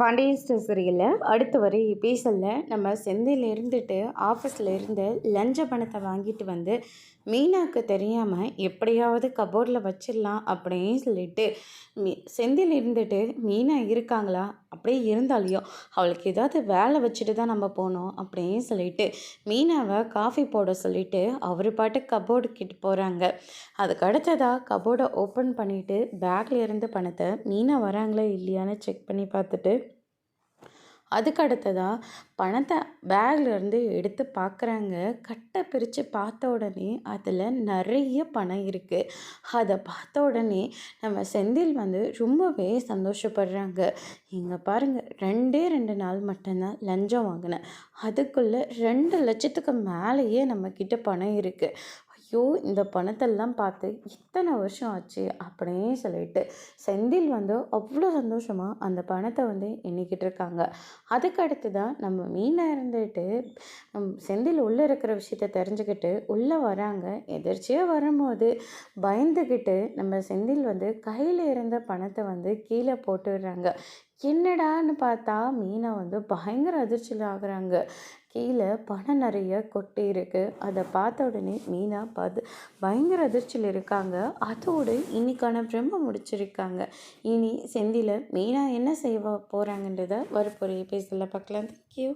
Pandian store சீரியலில் அடுத்து வர எபிசோடில் நம்ம செந்தில் இருந்துட்டு ஆஃபீஸில் இருந்து லஞ்ச பணத்தை வாங்கிட்டு வந்து மீனாவுக்கு தெரியாமல் எப்படியாவது கபோர்டில் வச்சிடலாம் அப்படின்னு சொல்லிட்டு செந்தில் இருந்துட்டு மீனா இருக்காங்களா, அப்படியே இருந்தாலையோ அவளுக்கு ஏதாவது வேலை வச்சுட்டு தான் நம்ம போனோம் அப்படின்னு சொல்லிட்டு மீனாவை காஃபி போட சொல்லிட்டு அவர் பாட்டு கபோர்டு கிட்ட போகிறாங்க. அதுக்கு அடுத்ததாக கபோர்டை ஓப்பன் பண்ணிவிட்டு பேக்கில் இருந்து பணத்தை மீனா வராங்களா இல்லையான்னு செக் பண்ணி பார்த்துட்டு அதுக்கு அடுத்ததாக பணத்தை பேக்லேருந்து எடுத்து பார்க்குறாங்க. கட்டை பிரித்து பார்த்த உடனே அதில் நிறைய பணம் இருக்குது. அதை பார்த்த உடனே நம்ம செந்தில் ரொம்பவே சந்தோஷப்படுறாங்க. இங்கே பாருங்கள், 2 நாள் மட்டும்தான் லஞ்சம் வாங்கினேன், அதுக்குள்ளே 2 லட்சத்துக்கு மேலேயே நம்மக்கிட்ட பணம் இருக்குது. ஐயோ, இந்த பணத்தெல்லாம் பார்த்து இத்தனை வருஷம் ஆச்சு அப்படின்னு சொல்லிட்டு செந்தில் அவ்வளோ சந்தோஷமாக அந்த பணத்தை எண்ணிக்கிட்டு இருக்காங்க. அதுக்கு அடுத்து தான் நம்ம மீனை இருந்துட்டு செந்தில் உள்ளே இருக்கிற விஷயத்த தெரிஞ்சுக்கிட்டு உள்ளே வராங்க. எதிர்ச்சியாக வரும்போது பயந்துக்கிட்டு நம்ம செந்தில் கையில் இருந்த பணத்தை கீழே போட்டுடுறாங்க. என்னடான்னு பார்த்தா மீனா பயங்கர அதிர்ச்சியில் ஆகுறாங்க. கீழே பணம் நிறைய கொட்டி இருக்கு. அதை பார்த்த உடனே மீனா பயங்கர அதிர்ச்சியில் இருக்காங்க. அதோடு இன்னைக்கான பிரம்ம முடிச்சிருக்காங்க. இனி செந்தில மீனா என்ன செய்ய போகிறாங்கன்றதை வரப்போகிற எபிசோடில் பார்க்கலாம். தேங்க்யூ.